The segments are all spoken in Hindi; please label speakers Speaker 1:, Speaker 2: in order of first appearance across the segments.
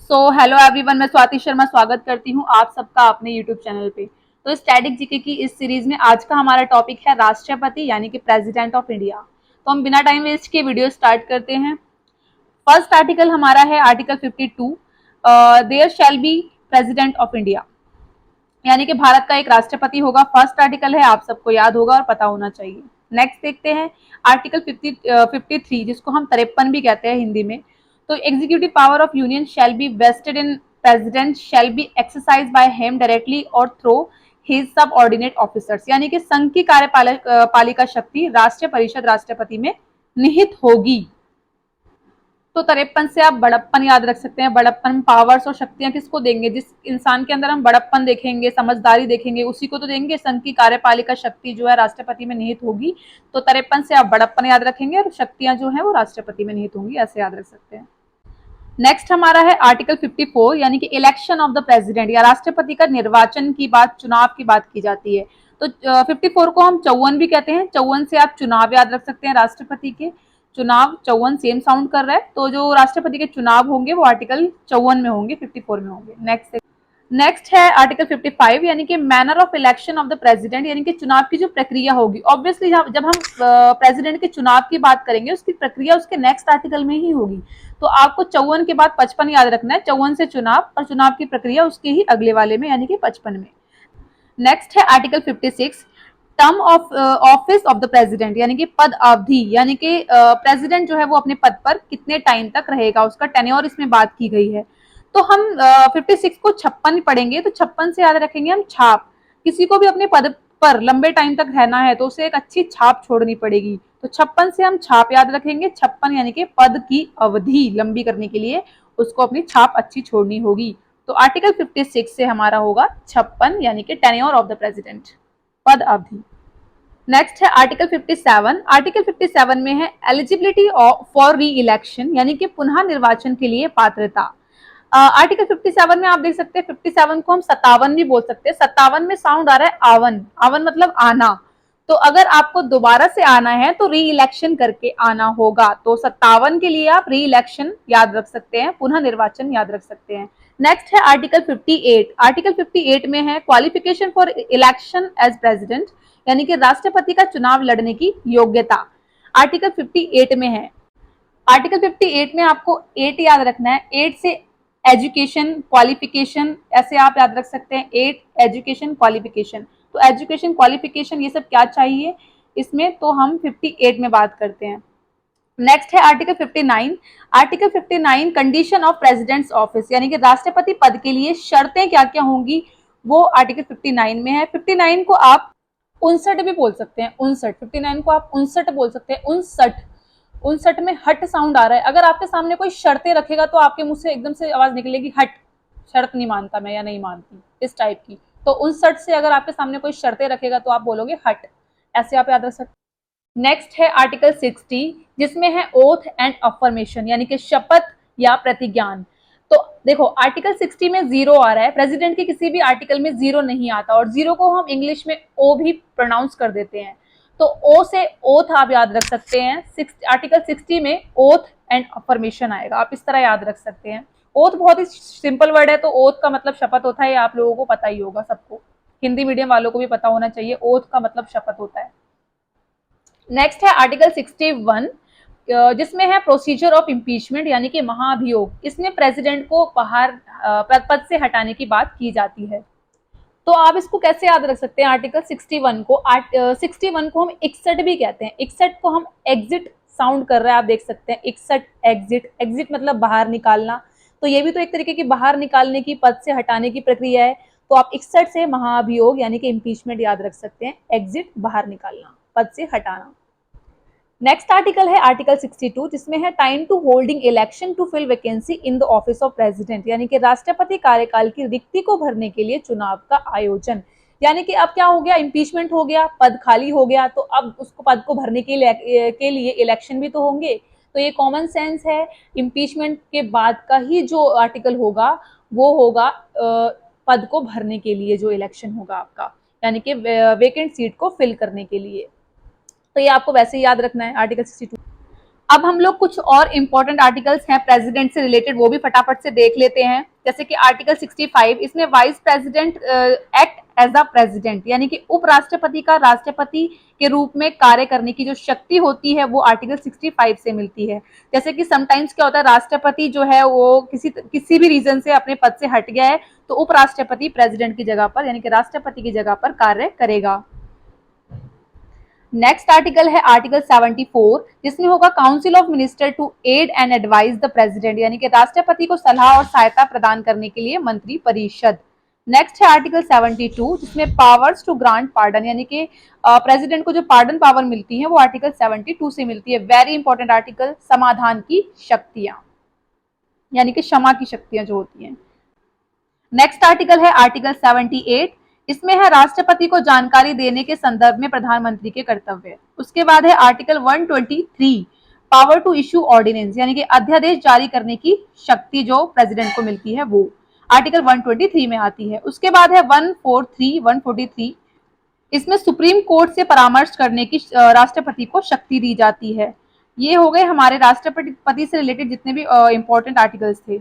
Speaker 1: हेलो एवरीवन, मैं स्वाति शर्मा स्वागत करती हूँ आप सबका अपने यूट्यूब चैनल पे। तो स्टैटिक जीके की इस सीरीज में आज का हमारा टॉपिक है राष्ट्रपति यानी कि प्रेसिडेंट ऑफ इंडिया। तो हम बिना टाइम वेस्ट के वीडियो स्टार्ट करते हैं। फर्स्ट आर्टिकल हमारा है article 52, there shall be president of India, यानी कि भारत का एक राष्ट्रपति होगा। फर्स्ट आर्टिकल है, आप सबको याद होगा और पता होना चाहिए। नेक्स्ट देखते हैं आर्टिकल 53, जिसको हम 53 भी कहते हैं हिंदी में। तो executive power of union shall be vested in president shall be exercise by him directly और थ्रू हिज सबऑर्डिनेट ऑफिसर्स, यानी कि संघ की कार्यपालिका शक्ति राष्ट्रीय परिषद राष्ट्रपति में निहित होगी। तो 53 से आप बड़प्पन याद रख सकते हैं। बड़प्पन, पावर्स और शक्तियां किसको देंगे? जिस इंसान के अंदर हम बड़प्पन देखेंगे, समझदारी देखेंगे, उसी को तो देंगे। संघ की कार्यपालिका शक्ति जो है राष्ट्रपति में निहित होगी। तो 53 से आप बड़प्पन याद रखेंगे और शक्तियां जो है वो राष्ट्रपति में निहित होंगी, ऐसे याद रख सकते हैं। नेक्स्ट हमारा है आर्टिकल 54, यानी कि इलेक्शन ऑफ द प्रेसिडेंट, या राष्ट्रपति का निर्वाचन की बात, चुनाव की बात की जाती है। तो 54 को हम 54 भी कहते हैं। 54 से आप चुनाव याद रख सकते हैं। राष्ट्रपति के चुनाव, 54 सेम साउंड कर रहा है, तो जो राष्ट्रपति के चुनाव होंगे वो आर्टिकल 54 में होंगे, 54 में होंगे। नेक्स्ट है आर्टिकल 55, यानी कि manner of election of the president, यानी कि चुनाव की जो प्रक्रिया होगी। ऑब्वियसली जब हम प्रेसिडेंट के चुनाव की बात करेंगे, उसकी प्रक्रिया उसके नेक्स्ट आर्टिकल में ही होगी। तो आपको 54 के बाद 55 याद रखना है। 54 से चुनाव और चुनाव की प्रक्रिया उसके ही अगले वाले में, यानी कि 55 में। नेक्स्ट है article 56, term of office of the president, यानी कि पद अवधि, यानी कि प्रेसिडेंट जो है वो अपने पद पर कितने टाइम तक रहेगा, उसका टेन्योर इसमें बात की गई है। तो हम 56 को 56 पढ़ेंगे, तो 56 से याद रखेंगे हम छाप। किसी को भी अपने पद पर लंबे टाइम तक रहना है तो उसे एक अच्छी छाप छोड़नी पड़ेगी। तो 56 से हम छाप याद रखेंगे। 56 यानी कि पद की अवधि लंबी करने के लिए उसको अपनी छाप अच्छी छोड़नी होगी। तो आर्टिकल 56 से हमारा होगा 56, यानी कि टेन्योर ऑफ द प्रेसिडेंट, पद अवधि। नेक्स्ट है आर्टिकल 57। आर्टिकल 57 में है एलिजिबिलिटी फॉर री इलेक्शन, यानी कि पुनः निर्वाचन के लिए पात्रता। आर्टिकल 57 में आप देख सकते हैं, 57 को हम 57 भी बोल सकते हैं। 57 में साउंड आ रहा है आवन, आवन मतलब आना। तो अगर आपको दोबारा से आना है तो री इलेक्शन करके आना होगा। तो 57 के लिए आप री इलेक्शन याद रख सकते हैं, पुनः निर्वाचन याद रख सकते हैं। नेक्स्ट है आर्टिकल 58। आर्टिकल 58 में है qualification for election as president, यानी कि राष्ट्रपति का चुनाव लड़ने की योग्यता आर्टिकल 58 में है। आर्टिकल 58 में आपको 8 याद रखना है। 8 से एजुकेशन, क्वालिफिकेशन, ऐसे आप याद रख सकते हैं। 8 एजुकेशन, क्वालिफिकेशन। तो एजुकेशन, क्वालिफिकेशन ये सब क्या चाहिए इसमें, तो हम 58 में बात करते हैं। नेक्स्ट है article 59। Article 59 condition of president's office, यानी कि राष्ट्रपति पद के लिए शर्तें क्या क्या होंगी, वो आर्टिकल 59 में है। 59 को आप 59 भी बोल सकते हैं। 59, 59 को आप 59 बोल सकते हैं। 59, 59 में हट साउंड आ रहा है। अगर आपके सामने कोई शर्तें रखेगा तो आपके मुंह से एकदम से आवाज निकलेगी हट, शर्त नहीं मानता मैं या नहीं मानती, इस टाइप की। तो 59 से अगर आपके सामने कोई शर्तें रखेगा तो आप बोलोगे हट, ऐसे आप याद रख सकते। नेक्स्ट है आर्टिकल 60, जिसमें है ओथ एंड अफर्मेशन, यानी कि शपथ या प्रतिज्ञान। तो देखो आर्टिकल 60 में 0 आ रहा है। प्रेसिडेंट के किसी भी आर्टिकल में 0 नहीं आता, और 0 को हम इंग्लिश में ओ भी प्रोनाउंस कर देते हैं। तो ओ से ओथ आप याद रख सकते हैं। आर्टिकल 60 में ओथ एंड अफर्मेशन आएगा, आप इस तरह याद रख सकते हैं। ओथ बहुत ही सिंपल वर्ड है, तो ओथ का मतलब शपथ होता है, आप लोगों को पता ही होगा सबको। हिंदी मीडियम वालों को भी पता होना चाहिए, ओथ का मतलब शपथ होता है। नेक्स्ट है आर्टिकल 61, जिसमें है प्रोसीजर ऑफ इम्पीचमेंट, यानी कि महाभियोग। इसमें प्रेसिडेंट को बाहर पद से हटाने की बात की जाती है। तो आप इसको कैसे याद रख सकते हैं? आर्टिकल 61 को 61 को हम 61 भी कहते हैं। 61 को हम एग्जिट साउंड कर रहा है, आप देख सकते हैं 61 एग्जिट। एग्जिट मतलब बाहर निकालना, तो ये भी तो एक तरीके की बाहर निकालने की, पद से हटाने की प्रक्रिया है। तो आप 61 से महाभियोग यानी कि इम्पीचमेंट याद रख सकते हैं। एग्जिट बाहर निकालना, पद से हटाना। नेक्स्ट आर्टिकल है आर्टिकल 62, जिसमें है time to holding election to fill vacancy in the office of president, यानी कि राष्ट्रपति कार्यकाल की रिक्ति को भरने के लिए चुनाव का आयोजन। यानी कि अब क्या हो गया, इम्पीचमेंट हो गया, पद खाली हो गया, तो अब उसको पद को भरने के लिए इलेक्शन भी तो होंगे। तो ये कॉमन सेंस है। इम्पीचमेंट के बाद का ही जो आर्टिकल होगा वो होगा पद को भरने के लिए जो इलेक्शन होगा आपका, यानी कि वेकेंट सीट को फिल करने के लिए। तो ये आपको वैसे ही याद रखना है आर्टिकल 62। अब हम लोग कुछ और इंपॉर्टेंट आर्टिकल्स हैं प्रेसिडेंट से रिलेटेड, वो भी फटाफट से देख लेते हैं। जैसे कि आर्टिकल 65, इसमें vice president act as a president, यानी कि उपराष्ट्रपति का राष्ट्रपति के रूप में कार्य करने की जो शक्ति होती है वो आर्टिकल 65 से मिलती है। जैसे कि समटाइम्स क्या होता है, राष्ट्रपति जो है वो किसी भी रीजन से अपने पद से हट गया है, तो उपराष्ट्रपति प्रेसिडेंट की जगह पर यानी कि राष्ट्रपति की जगह पर कार्य करेगा। नेक्स्ट आर्टिकल है आर्टिकल 74, जिसमें होगा council of minister to aid and advise the president, यानी कि राष्ट्रपति को सलाह और सहायता प्रदान करने के लिए मंत्री परिषद। नेक्स्ट है आर्टिकल 72, जिसमें पावर्स टू ग्रांट पार्डन, यानी कि प्रेसिडेंट को जो पार्डन पावर मिलती है वो आर्टिकल 72 से मिलती है। वेरी इंपॉर्टेंट आर्टिकल, समाधान की शक्तियां, यानी कि क्षमा की शक्तियां जो होती हैं। नेक्स्ट आर्टिकल है आर्टिकल 78, इसमें है राष्ट्रपति को जानकारी देने के संदर्भ में प्रधानमंत्री के कर्तव्य। उसके बाद है article 123, power to issue ordinance, यानी कि अध्यादेश जारी करने की शक्ति जो प्रेसिडेंट को मिलती है वो आर्टिकल 123 में आती है। उसके बाद है 143, इसमें सुप्रीम कोर्ट से परामर्श करने की राष्ट्रपति को शक्ति दी जाती है। ये हो गए हमारे राष्ट्रपति से रिलेटेड जितने भी इंपॉर्टेंट आर्टिकल्स थे।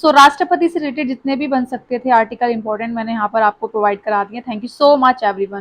Speaker 1: राष्ट्रपति से रिलेटेड जितने भी बन सकते थे आर्टिकल इंपॉर्टेंट, मैंने यहाँ पर आपको प्रोवाइड करा दिए। Thank you so much everyone.